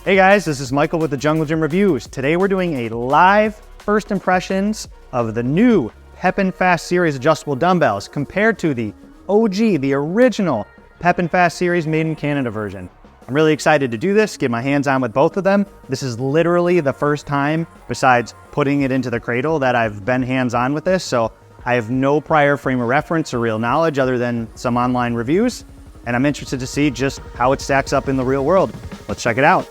Hey guys, this is Michael with the Jungle Gym Reviews. Today we're doing a live first impressions of the new Pépin Fast Series adjustable dumbbells compared to the OG, the original Pépin Fast Series made in Canada version. I'm really excited to do this, get my hands on with both of them. This is literally the first time, besides putting it into the cradle, that I've been hands-on with this, so I have no prior frame of reference or real knowledge other than some online reviews, and I'm interested to see just how it stacks up in the real world. Let's check it out.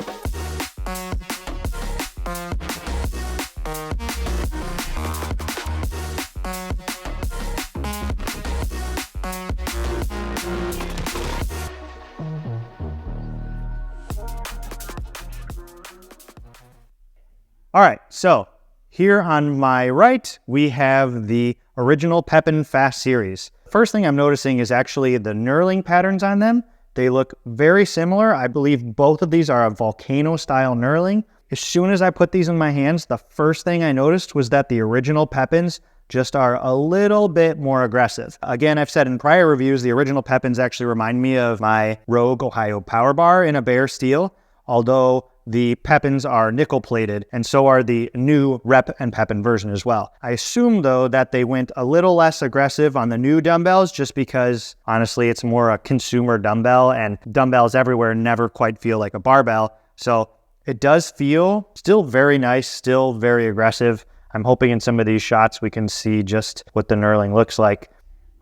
All right, so here on my right, we have the original Pépin Fast Series. First thing I'm noticing is actually the knurling patterns on them. They look very similar. I believe both of these are a volcano style knurling. As soon as I put these in my hands, the first thing I noticed was that the original Pépins just are a little bit more aggressive. Again, I've said in prior reviews, the original Pépins actually remind me of my Rogue Ohio Power Bar in a bare steel, although the Pépins are nickel plated, and so are the new Rep and Pépin version as well. I assume though that they went a little less aggressive on the new dumbbells just because honestly it's more a consumer dumbbell, and dumbbells everywhere never quite feel like a barbell. So it does feel still very nice, still very aggressive. I'm hoping in some of these shots we can see just what the knurling looks like.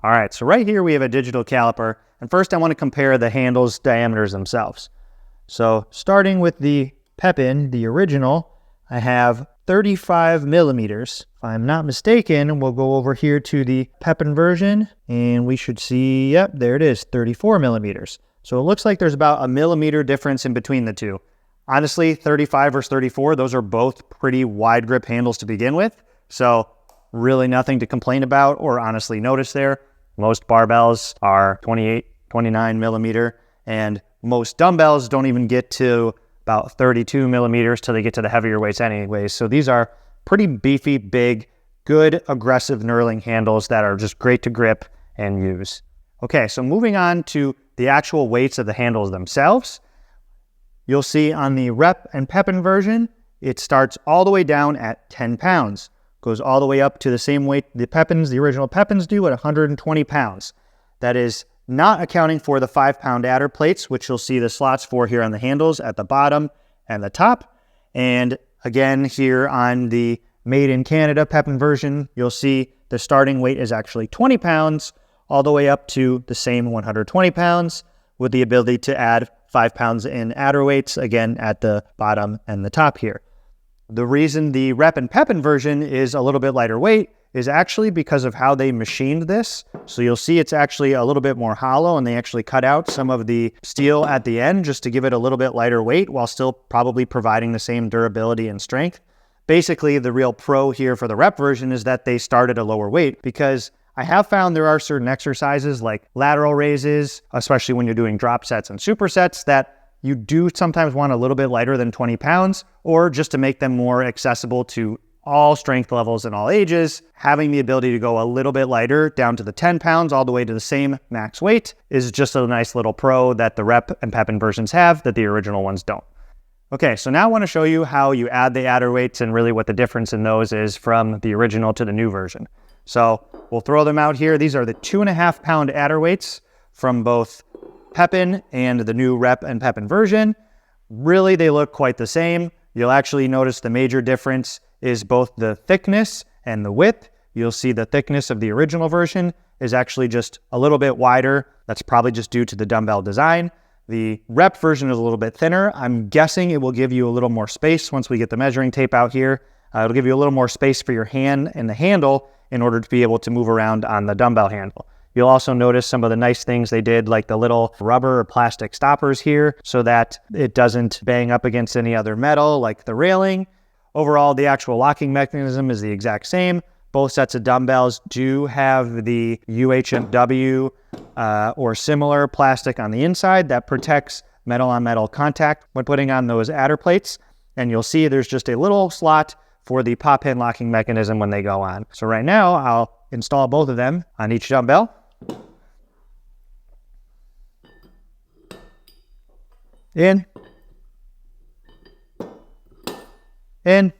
All right, so right here we have a digital caliper, and first I want to compare the handles diameters themselves. So starting with the Pépin, the original, I have 35 millimeters. If I'm not mistaken, we'll go over here to the Pépin version and we should see, yep, there it is, 34 millimeters. So it looks like there's about a millimeter difference in between the two. Honestly, 35 versus 34, those are both pretty wide grip handles to begin with. So really nothing to complain about or honestly notice there. Most barbells are 28, 29 millimeter, and most dumbbells don't even get to about 32 millimeters till they get to the heavier weights anyways. So these are pretty beefy, big, good, aggressive knurling handles that are just great to grip and use. Okay, so moving on to the actual weights of the handles themselves. You'll see on the Rep and Pépin version, it starts all the way down at 10 pounds. Goes all the way up to the same weight the Pépins, the original Pépins do at 120 pounds. That is not accounting for the 5-pound adder plates, which you'll see the slots for here on the handles at the bottom and the top. And again, here on the Made in Canada Pépin version, you'll see the starting weight is actually 20 pounds all the way up to the same 120 pounds with the ability to add 5 pounds in adder weights, again, at the bottom and the top here. The reason the Rep and Pépin version is a little bit lighter weight is actually because of how they machined this. So you'll see it's actually a little bit more hollow, and they actually cut out some of the steel at the end just to give it a little bit lighter weight while still probably providing the same durability and strength. Basically, the real pro here for the Rep version is that they start at a lower weight, because I have found there are certain exercises like lateral raises, especially when you're doing drop sets and supersets, that you do sometimes want a little bit lighter than 20 pounds, or just to make them more accessible to all strength levels and all ages, having the ability to go a little bit lighter down to the 10 pounds all the way to the same max weight is just a nice little pro that the Rep and Pépin versions have that the original ones don't. Okay, so now I want to show you how you add the adder weights and really what the difference in those is from the original to the new version. So we'll throw them out here. These are the 2.5 pound adder weights from both Pépin and the new Rep and Pépin version. Really, they look quite the same. You'll actually notice the major difference is both the thickness and the width. You'll see the thickness of the original version is actually just a little bit wider. That's probably just due to the dumbbell design. The Rep version is a little bit thinner. I'm guessing it will give you a little more space once we get the measuring tape out here. It'll give you a little more space for your hand and the handle in order to be able to move around on the dumbbell handle. You'll also notice some of the nice things they did, like the little rubber or plastic stoppers here so that it doesn't bang up against any other metal like the railing. Overall, the actual locking mechanism is the exact same. Both sets of dumbbells do have the UHMW or similar plastic on the inside that protects metal-on-metal contact when putting on those adder plates. And you'll see there's just a little slot for the pop-in locking mechanism when they go on. So right now, I'll install both of them on each dumbbell. In in.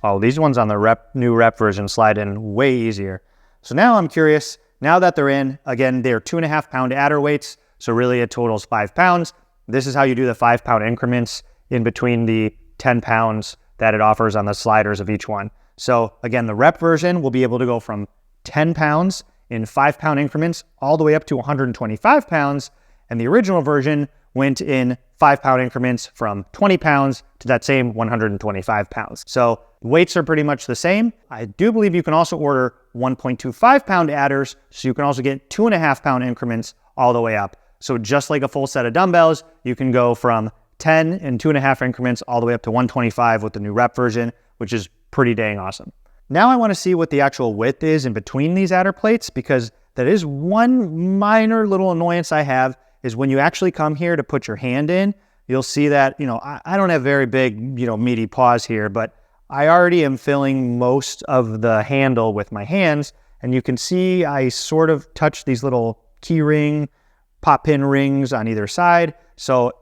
Oh, these ones on the new rep version slide in way easier. So now I'm curious, now that they're in, again, they're 2.5 pound adder weights, so really it totals 5 pounds. This is how you do the 5 pound increments in between the 10 pounds that it offers on the sliders of each one. So again, the rep version will be able to go from 10 pounds in 5 pound increments all the way up to 125 pounds. And the original version went in 5 pound increments from 20 pounds to that same 125 pounds. So weights are pretty much the same. I do believe you can also order 1.25 pound adders, so you can also get 2.5 pound increments all the way up. So just like a full set of dumbbells, you can go from 10 and 2.5 increments all the way up to 125 with the new rep version, which is pretty dang awesome. Now I want to see what the actual width is in between these adder plates, because that is one minor little annoyance I have, is when you actually come here to put your hand in, you'll see that, I don't have very big, meaty paws here, but I already am filling most of the handle with my hands, and you can see I sort of touch these little key ring, pop pin rings on either side. So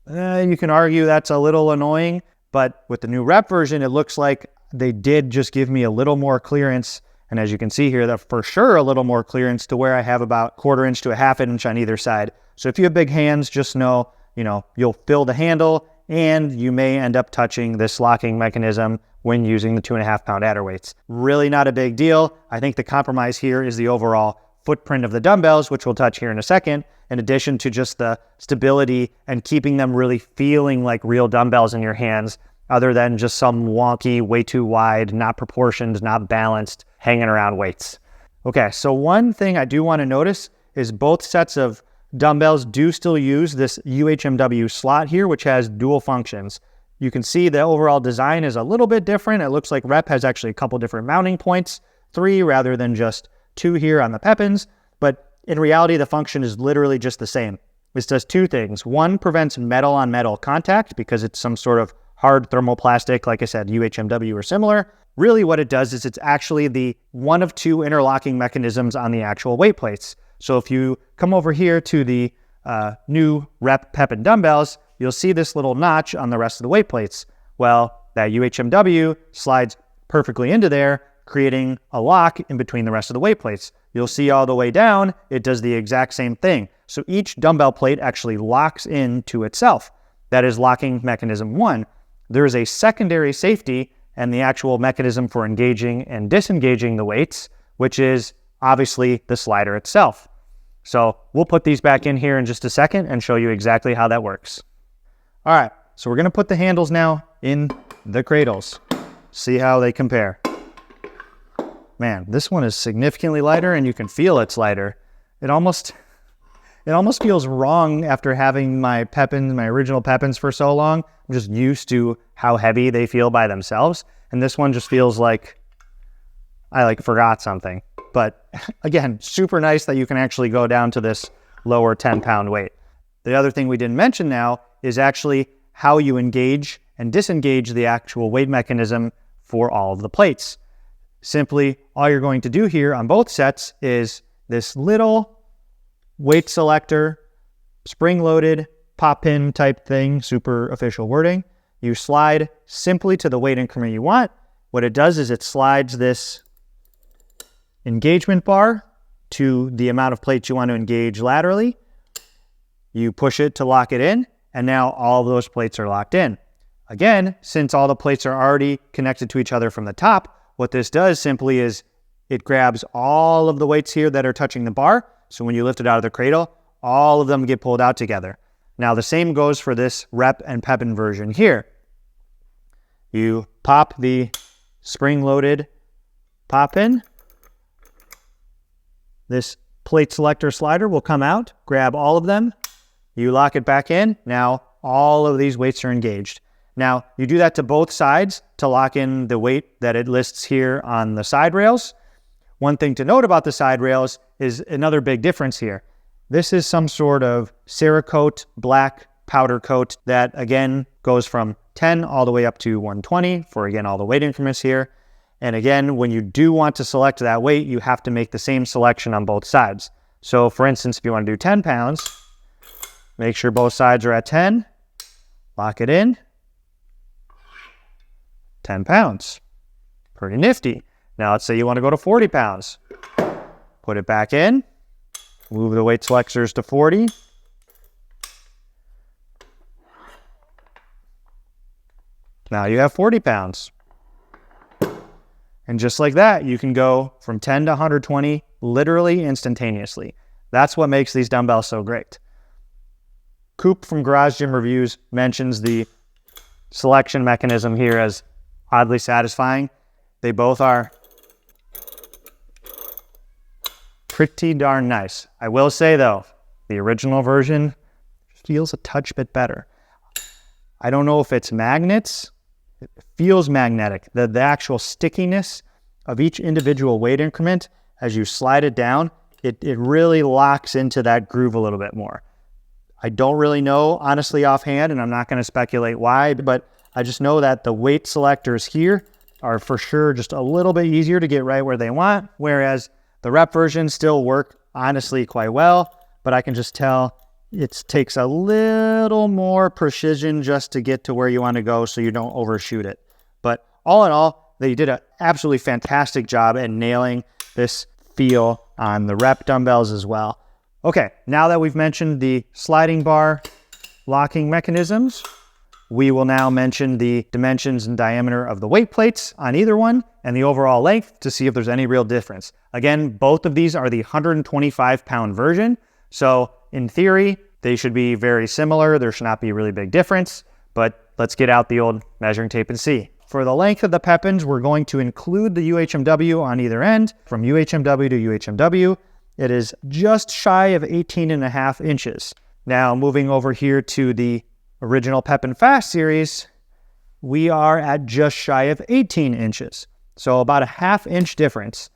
you can argue that's a little annoying, but with the new rep version, it looks like they did just give me a little more clearance. And as you can see here, that's for sure a little more clearance to where I have about 1/4 inch to 1/2 inch on either side. So if you have big hands, just know, you'll fill the handle and you may end up touching this locking mechanism when using the 2.5 pound adder weights. Really not a big deal. I think the compromise here is the overall footprint of the dumbbells, which we'll touch here in a second, in addition to just the stability and keeping them really feeling like real dumbbells in your hands, other than just some wonky, way too wide, not proportioned, not balanced, hanging around weights. Okay, so one thing I do want to notice is both sets of dumbbells do still use this UHMW slot here, which has dual functions. You can see the overall design is a little bit different. It looks like rep has actually a couple different mounting points, 3 rather than just 2 here on the PEPINs, but in reality, the function is literally just the same. This does 2 things. One, prevents metal on metal contact because it's some sort of hard thermoplastic, like I said, UHMW or similar. Really what it does is it's actually the one of 2 interlocking mechanisms on the actual weight plates. So if you come over here to the new rep PEPIN dumbbells, you'll see this little notch on the rest of the weight plates. Well, that UHMW slides perfectly into there, creating a lock in between the rest of the weight plates. You'll see all the way down, it does the exact same thing. So each dumbbell plate actually locks into itself. That is locking mechanism 1. There is a secondary safety and the actual mechanism for engaging and disengaging the weights, which is obviously the slider itself. So we'll put these back in here in just a second and show you exactly how that works. All right, so we're gonna put the handles now in the cradles. See how they compare. Man, this one is significantly lighter and you can feel it's lighter. It almost feels wrong after having my PEPINs, my original PEPINs for so long. I'm just used to how heavy they feel by themselves. And this one just feels like I forgot something. But again, super nice that you can actually go down to this lower 10 pound weight. The other thing we didn't mention now is actually how you engage and disengage the actual weight mechanism for all of the plates. Simply, all you're going to do here on both sets is this little weight selector, spring-loaded pop pin type thing, super official wording. You slide simply to the weight increment you want. What it does is it slides this engagement bar to the amount of plates you want to engage laterally. You push it to lock it in, and now all of those plates are locked in. Again, since all the plates are already connected to each other from the top, what this does simply is it grabs all of the weights here that are touching the bar. So when you lift it out of the cradle, all of them get pulled out together. Now the same goes for this rep and PEPIN version here. You pop the spring-loaded pop in. This plate selector slider will come out, grab all of them. You lock it back in. Now all of these weights are engaged. Now, you do that to both sides to lock in the weight that it lists here on the side rails. One thing to note about the side rails is another big difference here. This is some sort of Cerakote black powder coat that, again, goes from 10 all the way up to 120 for, again, all the weight increments here. And again, when you do want to select that weight, you have to make the same selection on both sides. So, for instance, if you want to do 10 pounds, Make sure both sides are at 10. Lock it in. 10 pounds. Pretty nifty. Now let's say you want to go to 40 pounds. Put it back in. Move the weight selectors to 40. Now you have 40 pounds. And just like that, you can go from 10 to 120 literally instantaneously. That's what makes these dumbbells so great. Coop from Garage Gym Reviews mentions the selection mechanism here as oddly satisfying. They both are pretty darn nice. I will say though, the original version feels a touch bit better. I don't know if it's magnets. It feels magnetic. The actual stickiness of each individual weight increment, as you slide it down, it really locks into that groove a little bit more. I don't really know, honestly, offhand, and I'm not going to speculate why, but I just know that the weight selectors here are for sure just a little bit easier to get right where they want, whereas the rep versions still work, honestly, quite well, but I can just tell it takes a little more precision just to get to where you want to go so you don't overshoot it. But all in all, they did an absolutely fantastic job at nailing this feel on the rep dumbbells as well. Okay, now that we've mentioned the sliding bar locking mechanisms, we will now mention the dimensions and diameter of the weight plates on either one and the overall length to see if there's any real difference. Again, both of these are the 125-pound version, so in theory, they should be very similar. There should not be a really big difference, but let's get out the old measuring tape and see. For the length of the PEPINs, we're going to include the UHMW on either end. From UHMW to UHMW, it is just shy of 18.5 inches. Now, moving over here to the original Pépin Fast Series, we are at just shy of 18 inches. So about a ½ inch difference.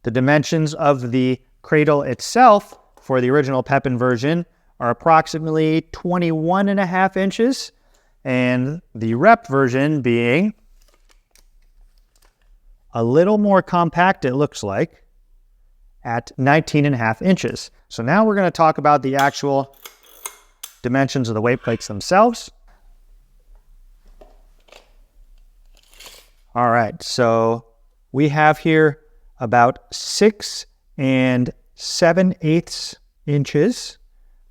The dimensions of the cradle itself for the original Pépin version are approximately 21.5 inches, and the rep version being a little more compact, it looks like, at 19.5 inches. So now we're going to talk about the actual dimensions of the weight plates themselves. All right, so we have here about 6 7/8 inches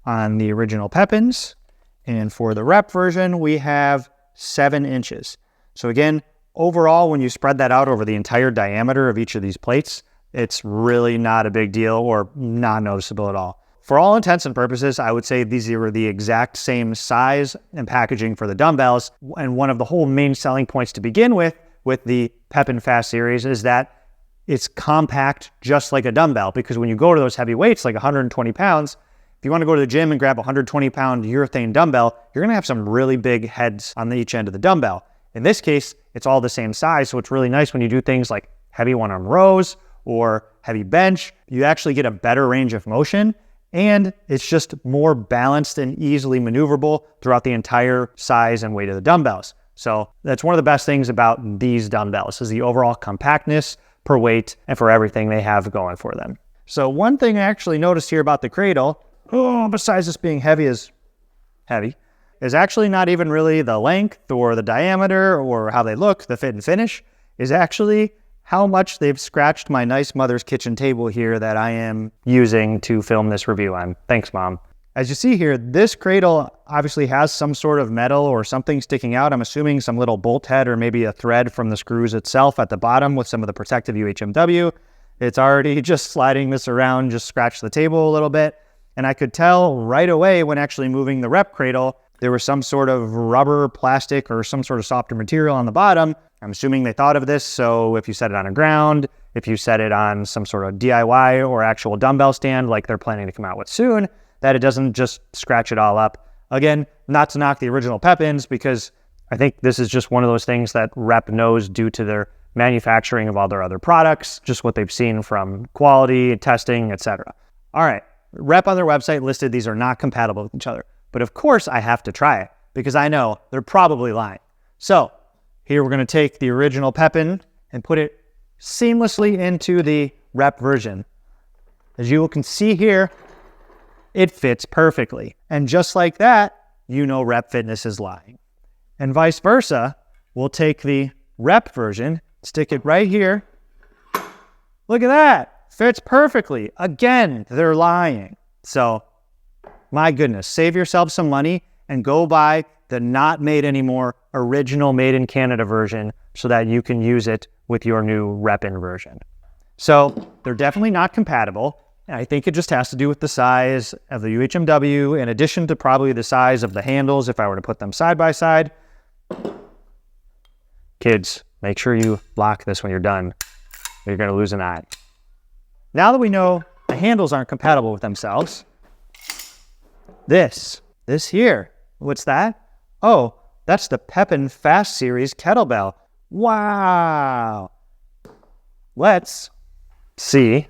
on the original Pépins, and for the rep version, we have 7 inches. So again, overall, when you spread that out over the entire diameter of each of these plates, it's really not a big deal or not noticeable at all. For all intents and purposes, I would say these are the exact same size and packaging for the dumbbells. And one of the whole main selling points to begin with the Pépin Fast Series is that it's compact just like a dumbbell, because when you go to those heavy weights, like 120 pounds, if you want to go to the gym and grab a 120-pound urethane dumbbell, you're going to have some really big heads on each end of the dumbbell. In this case, it's all the same size, so it's really nice when you do things like heavy one-arm rows or heavy bench. You actually get a better range of motion, and it's just more balanced and easily maneuverable throughout the entire size and weight of the dumbbells. So that's one of the best things about these dumbbells is the overall compactness per weight and for everything they have going for them. So one thing I actually noticed here about the Cradle, besides this being heavy, is actually not even really the length or the diameter or how they look, the fit and finish, is actually how much they've scratched my nice mother's kitchen table here that I am using to film this review on. Thanks, Mom. As you see here, this Cradle obviously has some sort of metal or something sticking out. I'm assuming some little bolt head or maybe a thread from the screws itself at the bottom with some of the protective UHMW. It's already just sliding this around, just scratched the table a little bit. And I could tell right away when actually moving the rep Cradle, there was some sort of rubber, plastic, or some sort of softer material on the bottom. I'm assuming they thought of this, so if you set it on the ground, if you set it on some sort of DIY or actual dumbbell stand like they're planning to come out with soon, that it doesn't just scratch it all up. Again, not to knock the original Pépins, because I think this is just one of those things that Rep knows due to their manufacturing of all their other products, just what they've seen from quality, testing, etc. All right, Rep on their website listed these are not compatible with each other. But of course I have to try it because I know they're probably lying. So here we're going to take the original Pépin and put it seamlessly into the Rep version. As you can see here, it fits perfectly. And just like that, you know Rep Fitness is lying. And vice versa, we'll take the Rep version, stick it right here. Look at that, fits perfectly. Again, they're lying. So, my goodness, save yourself some money and go buy the not made anymore original made in Canada version so that you can use it with your new Rep-In version. So they're definitely not compatible. I think it just has to do with the size of the UHMW in addition to probably the size of the handles if I were to put them side by side. Kids, make sure you lock this when you're done or you're going to lose an eye. Now that we know the handles aren't compatible with themselves, this here, what's that? Oh, that's the Pépin Fast Series Kettlebell. Wow. Let's see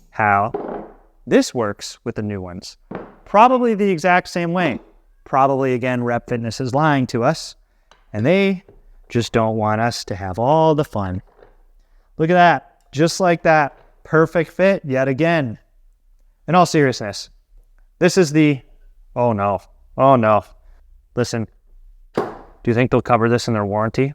how this works with the new ones. Probably the exact same way. Probably, again, Rep Fitness is lying to us, and they just don't want us to have all the fun. Look at that. Just like that. Perfect fit yet again. In all seriousness, this is the... Oh, no. Oh, no. Listen, do you think they'll cover this in their warranty?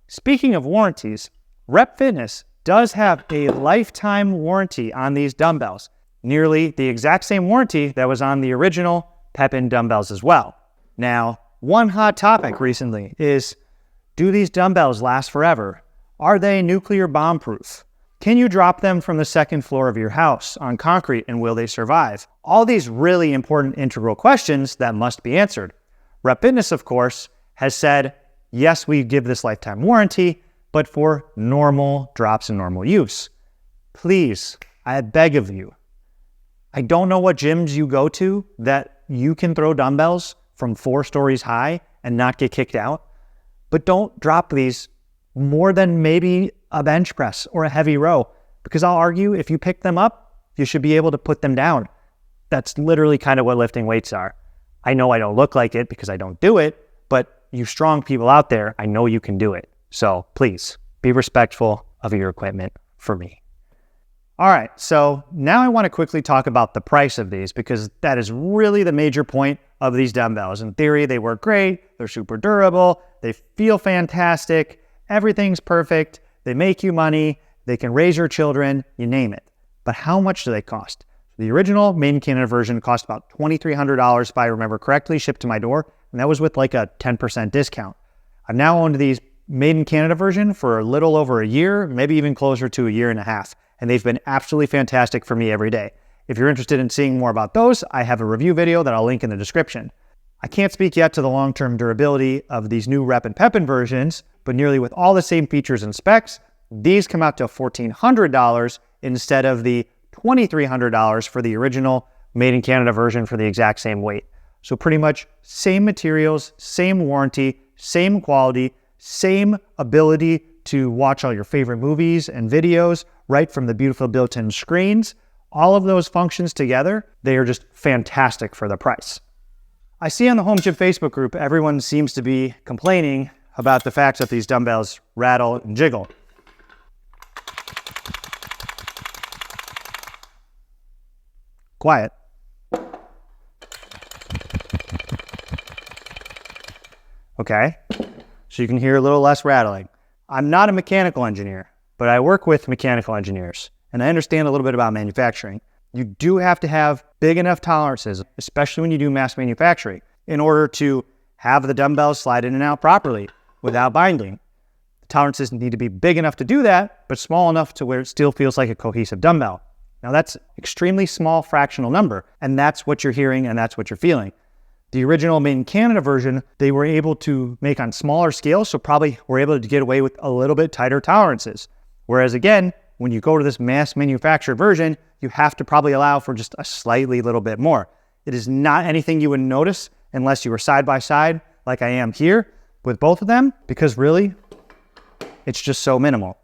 Speaking of warranties, Rep Fitness does have a lifetime warranty on these dumbbells, nearly the exact same warranty that was on the original Pépin dumbbells as well. Now, one hot topic recently is, do these dumbbells last forever? Are they nuclear bomb proof? Can you drop them from the second floor of your house on concrete and will they survive? All these really important integral questions that must be answered. Rep Fitness, of course, has said, yes, we give this lifetime warranty, but for normal drops and normal use. Please, I beg of you. I don't know what gyms you go to that you can throw dumbbells from 4 stories high and not get kicked out, but don't drop these more than maybe a bench press or a heavy row, because I'll argue if you pick them up, you should be able to put them down. That's literally kind of what lifting weights are. I know I don't look like it because I don't do it, but you strong people out there, I know you can do it. So please be respectful of your equipment for me. All right, so now I want to quickly talk about the price of these because that is really the major point of these dumbbells. In theory, they work great, they're super durable, they feel fantastic, everything's perfect, they make you money, they can raise your children, you name it. But how much do they cost? The original made in Canada version cost about $2,300 if I remember correctly, shipped to my door, and that was with like a 10% discount. I've now owned these made in Canada version for a little over a year, maybe even closer to a year and a half, and they've been absolutely fantastic for me every day. If you're interested in seeing more about those, I have a review video that I'll link in the description. I can't speak yet to the long-term durability of these new Rep and Pépin versions, but nearly with all the same features and specs, these come out to $1,400 instead of the $2,300 for the original made in Canada version for the exact same weight. So pretty much same materials, same warranty, same quality, same ability to watch all your favorite movies and videos right from the beautiful built-in screens. All of those functions together, they are just fantastic for the price. I see on the Home Gym Facebook group, everyone seems to be complaining about the fact that these dumbbells rattle and jiggle. Quiet. Okay, so you can hear a little less rattling. I'm not a mechanical engineer, but I work with mechanical engineers, and I understand a little bit about manufacturing. You do have to have big enough tolerances, especially when you do mass manufacturing, in order to have the dumbbells slide in and out properly without binding. The tolerances need to be big enough to do that, but small enough to where it still feels like a cohesive dumbbell. Now that's extremely small fractional number, and that's what you're hearing and that's what you're feeling. The original made in Canada version, they were able to make on smaller scales, so probably were able to get away with a little bit tighter tolerances. Whereas again, when you go to this mass manufactured version, you have to probably allow for just a slightly little bit more. It is not anything you would notice unless you were side by side like I am here with both of them, because really, it's just so minimal.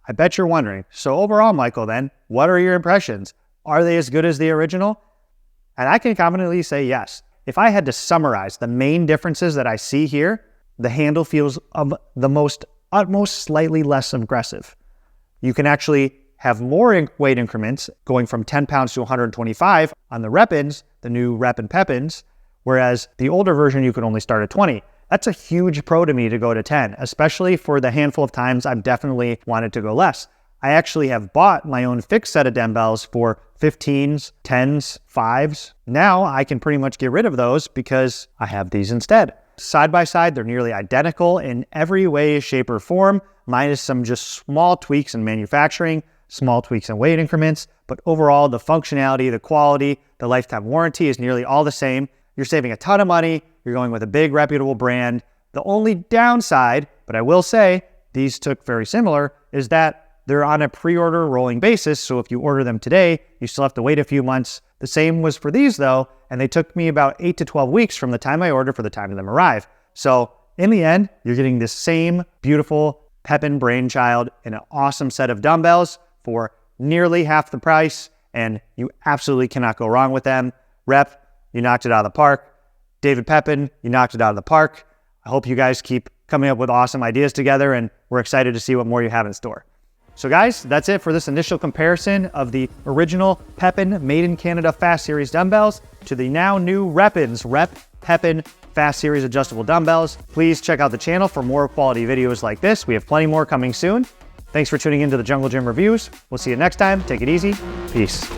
I bet you're wondering, so overall, Michael, then, what are your impressions? Are they as good as the original? And I can confidently say yes. If I had to summarize the main differences that I see here, the handle feels of the utmost slightly less aggressive. You can actually have more weight increments, going from 10 pounds to 125 on the Repins, the new Rep and Pepins, whereas the older version, you could only start at 20. That's a huge pro to me to go to 10, especially for the handful of times I've definitely wanted to go less. I actually have bought my own fixed set of dumbbells for 15s, 10s, 5s. Now I can pretty much get rid of those because I have these instead. Side by side, they're nearly identical in every way, shape, or form, minus some just small tweaks in manufacturing, small tweaks in weight increments, but overall the functionality, the quality, the lifetime warranty is nearly all the same. You're saving a ton of money. You're going with a big reputable brand. The only downside, but I will say these took very similar, is that they're on a pre-order rolling basis. So if you order them today, you still have to wait a few months. The same was for these though, and they took me about 8 to 12 weeks from the time I ordered for the time of them arrive. So in the end, you're getting this same beautiful Pépin brainchild in an awesome set of dumbbells for nearly half the price, and you absolutely cannot go wrong with them. Rep, you knocked it out of the park. David Pépin, you knocked it out of the park. I hope you guys keep coming up with awesome ideas together, and we're excited to see what more you have in store. So guys, that's it for this initial comparison of the original Pépin Made in Canada Fast Series dumbbells to the now new Repins Rep Pépin Fast Series adjustable dumbbells. Please check out the channel for more quality videos like this. We have plenty more coming soon. Thanks for tuning into the Jungle Gym Reviews. We'll see you next time. Take it easy. Peace.